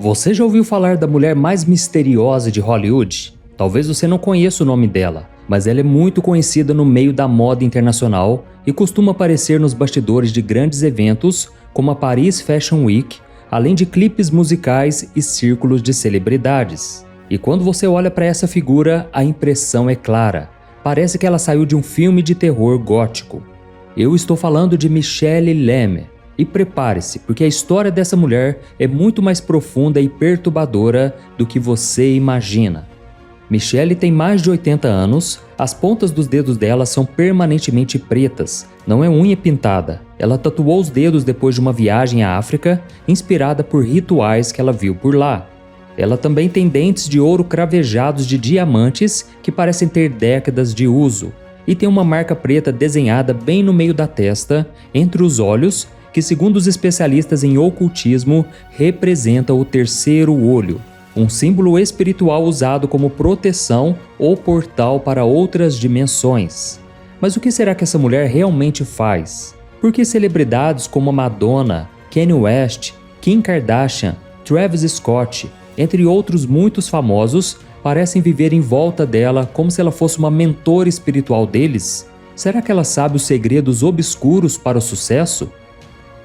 Você já ouviu falar da mulher mais misteriosa de Hollywood? Talvez você não conheça o nome dela, mas ela é muito conhecida no meio da moda internacional e costuma aparecer nos bastidores de grandes eventos como a Paris Fashion Week, além de clipes musicais e círculos de celebridades. E quando você olha para essa figura, a impressão é clara. Parece que ela saiu de um filme de terror gótico. Eu estou falando de Michelle Lemme. E prepare-se, porque a história dessa mulher é muito mais profunda e perturbadora do que você imagina. Michelle tem mais de 80 anos, as pontas dos dedos dela são permanentemente pretas, não é unha pintada. Ela tatuou os dedos depois de uma viagem à África, inspirada por rituais que ela viu por lá. Ela também tem dentes de ouro cravejados de diamantes que parecem ter décadas de uso, e tem uma marca preta desenhada bem no meio da testa, entre os olhos, que segundo os especialistas em ocultismo, representa o terceiro olho, um símbolo espiritual usado como proteção ou portal para outras dimensões. Mas o que será que essa mulher realmente faz? Por que celebridades como Madonna, Kanye West, Kim Kardashian, Travis Scott, entre outros muitos famosos, parecem viver em volta dela como se ela fosse uma mentora espiritual deles? Será que ela sabe os segredos obscuros para o sucesso?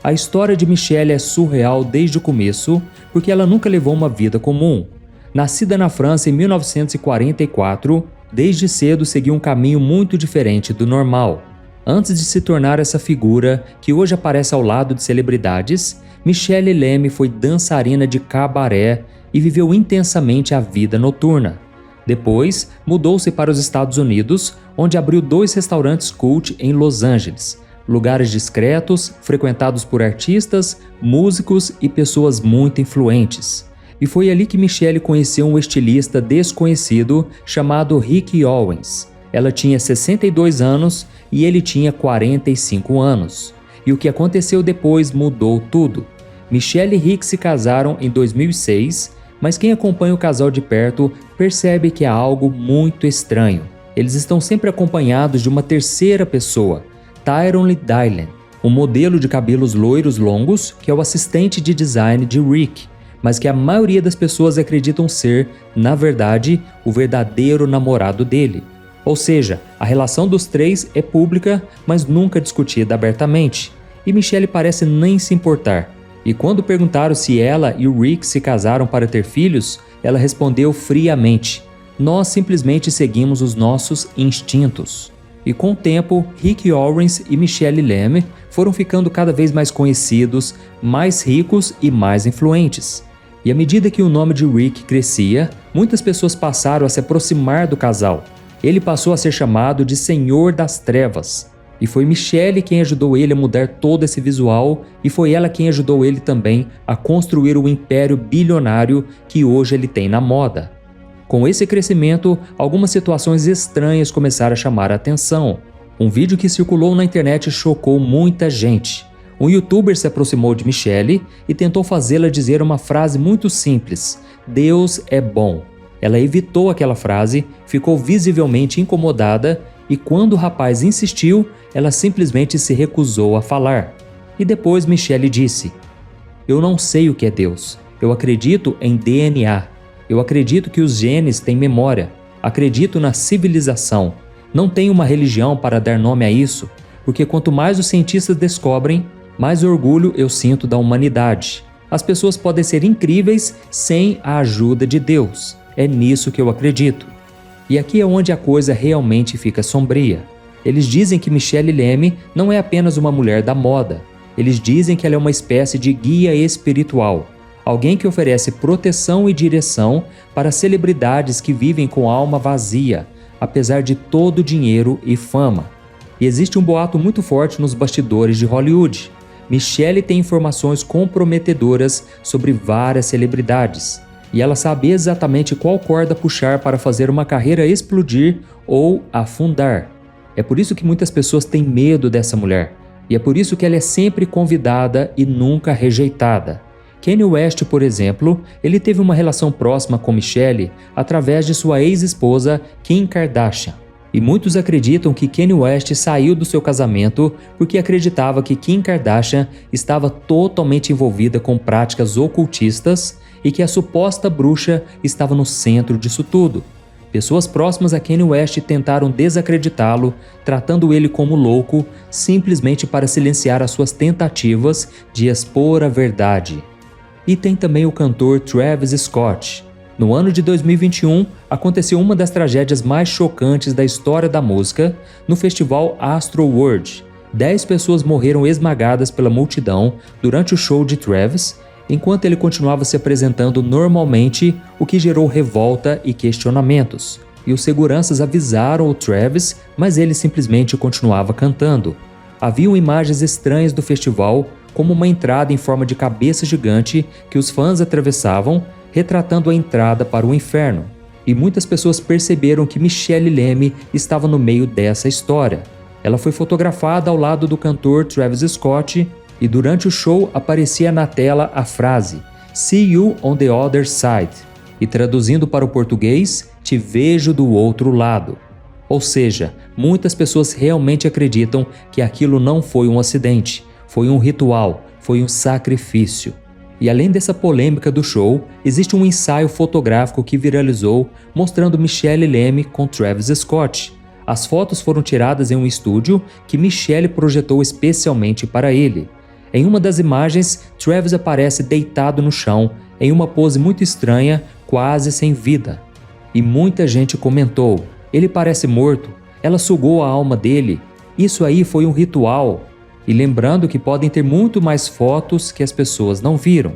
A história de Michelle é surreal desde o começo, porque ela nunca levou uma vida comum. Nascida na França em 1944, desde cedo seguiu um caminho muito diferente do normal. Antes de se tornar essa figura que hoje aparece ao lado de celebridades, Michelle Lemme foi dançarina de cabaré e viveu intensamente a vida noturna. Depois, mudou-se para os Estados Unidos, onde abriu 2 restaurantes cult em Los Angeles, lugares discretos, frequentados por artistas, músicos e pessoas muito influentes. E foi ali que Michelle conheceu um estilista desconhecido chamado Rick Owens. Ela tinha 62 anos e ele tinha 45 anos. E o que aconteceu depois mudou tudo. Michelle e Rick se casaram em 2006, mas quem acompanha o casal de perto percebe que há algo muito estranho. Eles estão sempre acompanhados de uma terceira pessoa, Tyrone Dylan, um modelo de cabelos loiros longos que é o assistente de design de Rick, mas que a maioria das pessoas acreditam ser, na verdade, o verdadeiro namorado dele. Ou seja, a relação dos três é pública, mas nunca discutida abertamente, e Michelle parece nem se importar. E quando perguntaram se ela e o Rick se casaram para ter filhos, ela respondeu friamente: "Nós simplesmente seguimos os nossos instintos." E com o tempo, Rick Owens e Michelle Lemme foram ficando cada vez mais conhecidos, mais ricos e mais influentes. E à medida que o nome de Rick crescia, muitas pessoas passaram a se aproximar do casal. Ele passou a ser chamado de Senhor das Trevas. E foi Michelle quem ajudou ele a mudar todo esse visual, e foi ela quem ajudou ele também a construir o império bilionário que hoje ele tem na moda. Com esse crescimento, algumas situações estranhas começaram a chamar a atenção. Um vídeo que circulou na internet chocou muita gente. Um youtuber se aproximou de Michelle e tentou fazê-la dizer uma frase muito simples: "Deus é bom." Ela evitou aquela frase, ficou visivelmente incomodada e quando o rapaz insistiu, ela simplesmente se recusou a falar. E depois Michelle disse: "Eu não sei o que é Deus. Eu acredito em DNA. Eu acredito que os genes têm memória. Acredito na civilização. Não tenho uma religião para dar nome a isso, porque quanto mais os cientistas descobrem, mais orgulho eu sinto da humanidade. As pessoas podem ser incríveis sem a ajuda de Deus. É nisso que eu acredito." E aqui é onde a coisa realmente fica sombria. Eles dizem que Michelle Lemme não é apenas uma mulher da moda. Eles dizem que ela é uma espécie de guia espiritual. Alguém que oferece proteção e direção para celebridades que vivem com alma vazia, apesar de todo o dinheiro e fama. E existe um boato muito forte nos bastidores de Hollywood. Michelle tem informações comprometedoras sobre várias celebridades, e ela sabe exatamente qual corda puxar para fazer uma carreira explodir ou afundar. É por isso que muitas pessoas têm medo dessa mulher, e é por isso que ela é sempre convidada e nunca rejeitada. Kanye West, por exemplo, ele teve uma relação próxima com Michelle através de sua ex-esposa Kim Kardashian. E muitos acreditam que Kanye West saiu do seu casamento porque acreditava que Kim Kardashian estava totalmente envolvida com práticas ocultistas e que a suposta bruxa estava no centro disso tudo. Pessoas próximas a Kanye West tentaram desacreditá-lo, tratando ele como louco, simplesmente para silenciar as suas tentativas de expor a verdade. E tem também o cantor Travis Scott. No ano de 2021, aconteceu uma das tragédias mais chocantes da história da música no festival Astroworld. 10 pessoas morreram esmagadas pela multidão durante o show de Travis, enquanto ele continuava se apresentando normalmente, o que gerou revolta e questionamentos. E os seguranças avisaram o Travis, mas ele simplesmente continuava cantando. Haviam imagens estranhas do festival, como uma entrada em forma de cabeça gigante que os fãs atravessavam, retratando a entrada para o inferno. E muitas pessoas perceberam que Michelle Leme estava no meio dessa história. Ela foi fotografada ao lado do cantor Travis Scott e durante o show aparecia na tela a frase "See you on the other side", e traduzindo para o português, "Te vejo do outro lado". Ou seja, muitas pessoas realmente acreditam que aquilo não foi um acidente, foi um ritual, foi um sacrifício. E além dessa polêmica do show, existe um ensaio fotográfico que viralizou mostrando Michelle Leme com Travis Scott. As fotos foram tiradas em um estúdio que Michelle projetou especialmente para ele. Em uma das imagens, Travis aparece deitado no chão, em uma pose muito estranha, quase sem vida. E muita gente comentou: ele parece morto, ela sugou a alma dele, isso aí foi um ritual. E lembrando que podem ter muito mais fotos que as pessoas não viram.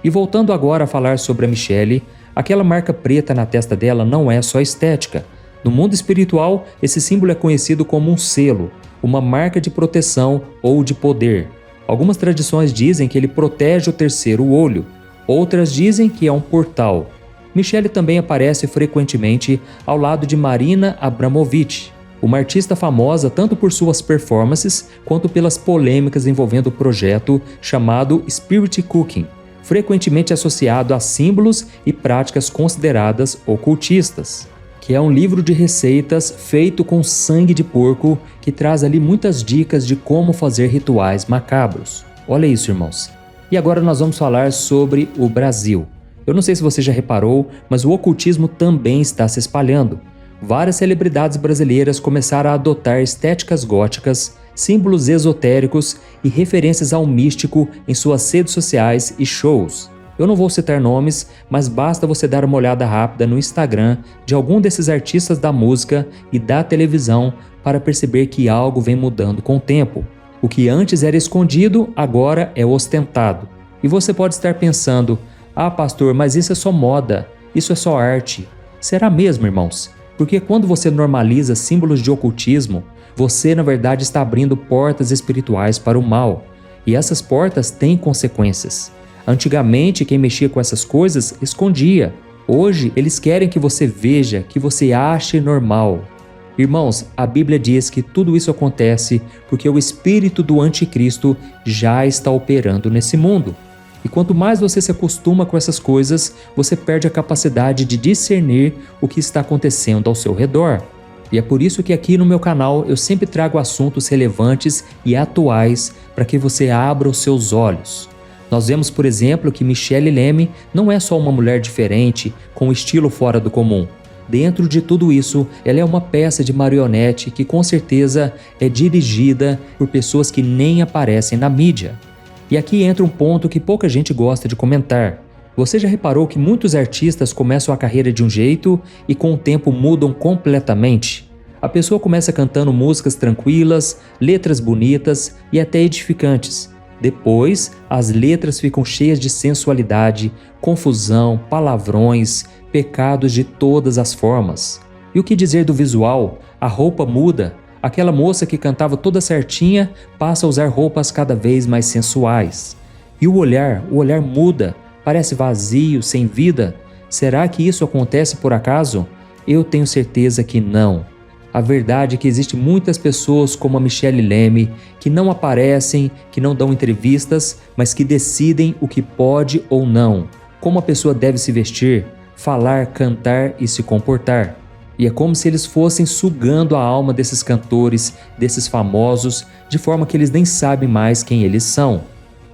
E voltando agora a falar sobre a Michelle, aquela marca preta na testa dela não é só estética. No mundo espiritual, esse símbolo é conhecido como um selo, uma marca de proteção ou de poder. Algumas tradições dizem que ele protege o terceiro olho, outras dizem que é um portal. Michelle também aparece frequentemente ao lado de Marina Abramovic, uma artista famosa tanto por suas performances quanto pelas polêmicas envolvendo o projeto chamado Spirit Cooking, frequentemente associado a símbolos e práticas consideradas ocultistas, que é um livro de receitas feito com sangue de porco que traz ali muitas dicas de como fazer rituais macabros. Olha isso, irmãos. E agora nós vamos falar sobre o Brasil. Eu não sei se você já reparou, mas o ocultismo também está se espalhando. Várias celebridades brasileiras começaram a adotar estéticas góticas, símbolos esotéricos e referências ao místico em suas redes sociais e shows. Eu não vou citar nomes, mas basta você dar uma olhada rápida no Instagram de algum desses artistas da música e da televisão para perceber que algo vem mudando com o tempo. O que antes era escondido, agora é ostentado. E você pode estar pensando: "Ah, pastor, mas isso é só moda, isso é só arte". Será mesmo, irmãos? Porque quando você normaliza símbolos de ocultismo, você na verdade está abrindo portas espirituais para o mal. E essas portas têm consequências. Antigamente, quem mexia com essas coisas escondia. Hoje, eles querem que você veja, que você ache normal. Irmãos, a Bíblia diz que tudo isso acontece porque o espírito do anticristo já está operando nesse mundo. E quanto mais você se acostuma com essas coisas, você perde a capacidade de discernir o que está acontecendo ao seu redor. E é por isso que aqui no meu canal eu sempre trago assuntos relevantes e atuais para que você abra os seus olhos. Nós vemos, por exemplo, que Michelle Leme não é só uma mulher diferente, com um estilo fora do comum. Dentro de tudo isso, ela é uma peça de marionete que com certeza é dirigida por pessoas que nem aparecem na mídia. E aqui entra um ponto que pouca gente gosta de comentar. Você já reparou que muitos artistas começam a carreira de um jeito e com o tempo mudam completamente? A pessoa começa cantando músicas tranquilas, letras bonitas e até edificantes. Depois, as letras ficam cheias de sensualidade, confusão, palavrões, pecados de todas as formas. E o que dizer do visual? A roupa muda. Aquela moça que cantava toda certinha passa a usar roupas cada vez mais sensuais. E o olhar muda, parece vazio, sem vida. Será que isso acontece por acaso? Eu tenho certeza que não. A verdade é que existem muitas pessoas como a Michelle Leme que não aparecem, que não dão entrevistas, mas que decidem o que pode ou não, como a pessoa deve se vestir, falar, cantar e se comportar. E é como se eles fossem sugando a alma desses cantores, desses famosos, de forma que eles nem sabem mais quem eles são.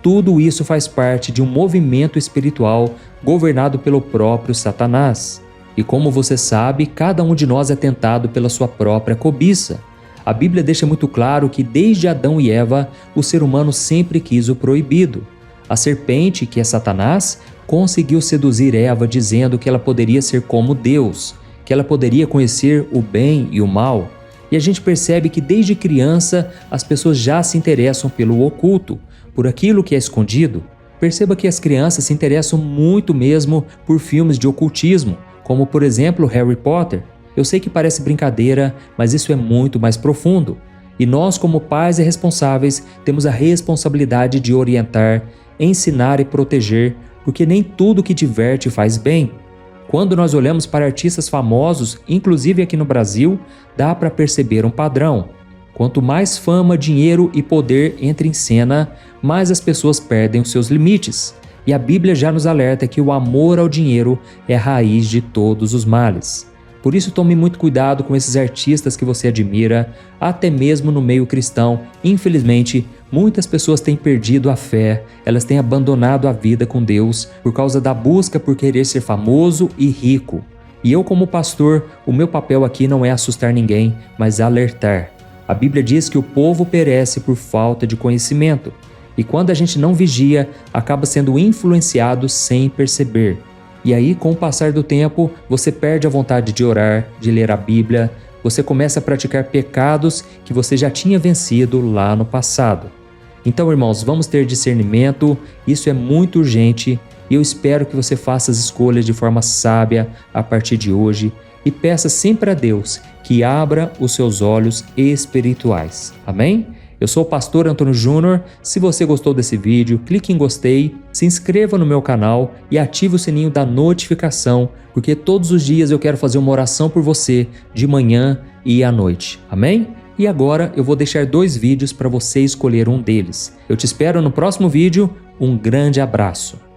tudo isso faz parte de um movimento espiritual governado pelo próprio Satanás. E como você sabe, cada um de nós é tentado pela sua própria cobiça. A Bíblia deixa muito claro que desde Adão e Eva, o ser humano sempre quis o proibido. A serpente, que é Satanás, conseguiu seduzir Eva dizendo que ela poderia ser como Deus, que ela poderia conhecer o bem e o mal. E a gente percebe que desde criança as pessoas já se interessam pelo oculto, por aquilo que é escondido. Perceba que as crianças se interessam muito mesmo por filmes de ocultismo, como por exemplo Harry Potter. Eu sei que parece brincadeira, mas isso é muito mais profundo. E nós, como pais e responsáveis, temos a responsabilidade de orientar, ensinar e proteger, porque nem tudo que diverte faz bem. Quando nós olhamos para artistas famosos, inclusive aqui no Brasil, dá para perceber um padrão. Quanto mais fama, dinheiro e poder entra em cena, mais as pessoas perdem os seus limites. E a Bíblia já nos alerta que o amor ao dinheiro é a raiz de todos os males. Por isso tome muito cuidado com esses artistas que você admira, até mesmo no meio cristão. Infelizmente, muitas pessoas têm perdido a fé, elas têm abandonado a vida com Deus por causa da busca por querer ser famoso e rico. E eu, como pastor, o meu papel aqui não é assustar ninguém, mas alertar. A Bíblia diz que o povo perece por falta de conhecimento. E quando a gente não vigia, acaba sendo influenciado sem perceber. E aí, com o passar do tempo, você perde a vontade de orar, de ler a Bíblia, você começa a praticar pecados que você já tinha vencido lá no passado. Então, irmãos, vamos ter discernimento, isso é muito urgente e eu espero que você faça as escolhas de forma sábia a partir de hoje e peça sempre a Deus que abra os seus olhos espirituais. Amém? Eu sou o pastor Antônio Júnior. Se você gostou desse vídeo, clique em gostei, se inscreva no meu canal e ative o sininho da notificação, porque todos os dias eu quero fazer uma oração por você, de manhã e à noite. Amém? E agora eu vou deixar 2 vídeos para você escolher um deles. Eu te espero no próximo vídeo. Um grande abraço.